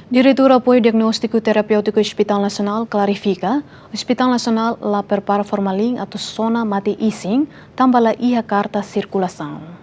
Direto Apoiu Diagnostiku Terapiotiku Ospita Nasional klarifika, Ospital Nasional laprepara formalin atau sona mati isin, tanba laiha karta sikulasaun.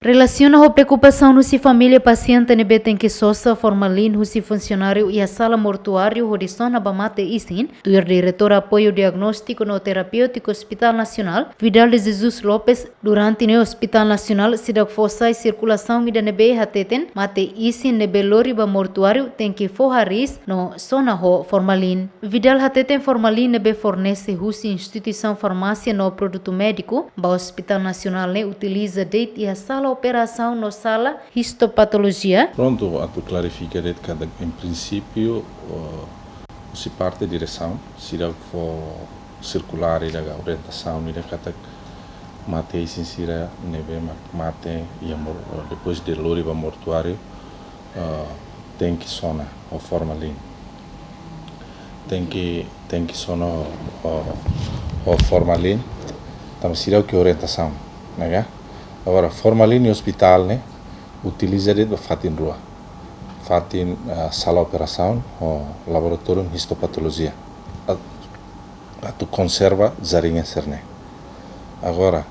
Relaciona a preocupação no si família paciente ne beten que sosa formalin no si funcionário e a sala mortuário horizona bamate isin, do diretor Apoiu Diagnostiku Terapiotiku Ospita Nasional, Vidal de Jesus Lopes, durante no Hospital Nasional, sidak fossa e circulação e da nebe hateten, mate isin nebe lori ba mortuário tem que forraris no sona ho formalin. Vidal hateten formalin nebe fornece husi instituição farmácia no produto médico, ba Hospital Nasional ne utiliza date e a sala operação no sala histopatologia. Pronto, a tu clarifica que em princípio se parte da direção, se dá for circular e da orientação e da kata mate e sincera neve mate e depois de lori para mortuário tem que sona o formalin, tem que sona o formalin, então se dá que orientação, né? Agora, formalin hospital né, utiliza de fatin rua, fatin sala operação ou laboratório de histopatologia, a tu conserva zarinha cerne. Agora,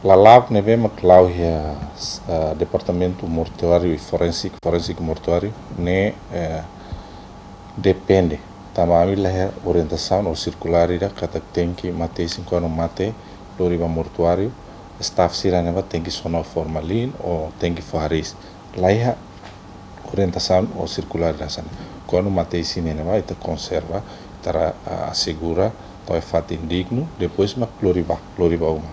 la lab ne vem laiha departamento mortuário e forensico mortuário ne depende. Também a orientação ou circular ida kata tem que mate 5 anos mate loriba mortuário, staff siraneva tem que sonar formalin ou tem que faris. Laiha orientação ou circular dessa. Quando matei sinema, ita conserva, ita assegura, então é fato indigno, depois ma loriba uma.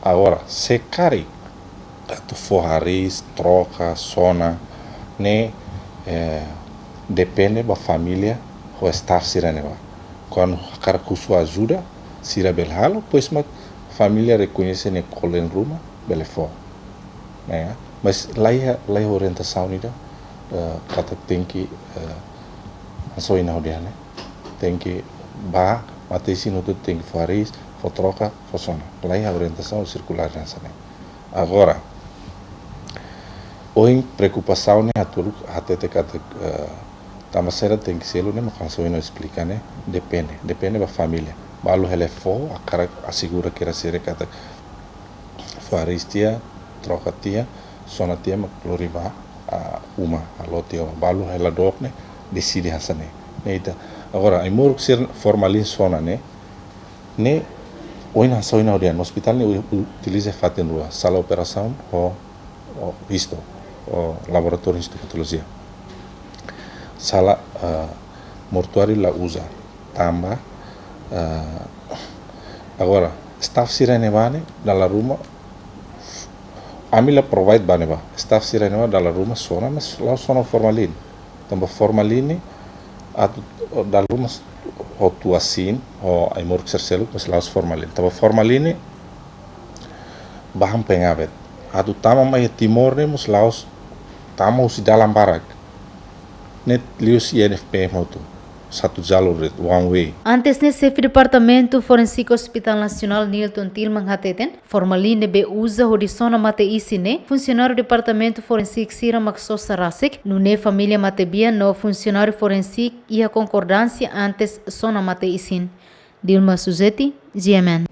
Agora, se cari, tu faris, troca, sona, ne depende da família ou staff siraneva. Quando a cara com sua ajuda, sira belhalo, pois ma família reconhece ne colen ruma belefo, né? Mas lá a orientação nida kata tem que só ina dia, né? Tem que mate sino tu tem que fazer troca funciona. Lá a orientação circular nessa, né? Agora hoje preocupação né até kata tamasera tem que ser, né? Mas só ina explica, né? Depende da família. Balu helefo a cara assegura que era ser kata faristia troca tia sona tia makloriba uma alotia balu heladok ne decide hasane neita agora ai moro ser formalin sona ne oina soina no hospital ne utiliza faten rua sala operação ou visto o laboratório de histopatologia sala mortuário la usa tanba. Agora, staff sirene bane dalla Roma, amila provide bane ba, staff sirene ba dalla Roma sona, mas lá sona formalin. Então, formalin dalla Roma o tu asin o ai mork serselo, mas lá formalin. Então, formalin baham pengabet. Adu tama mai timor ne mas lá tama usi dalam barak. Net lius INFP moto. Satu jalur one way. Antes ne chefe departamento forensico Hospital Nasional Nilton Tilman hateten, formalin nebe usa horizona mate isine, funcionário departamento forensico Sira Maxosa Rasek, no ne família matebia no funcionário forensico e a concordância antes sona mate isin. Dilma Suzeti, GMN.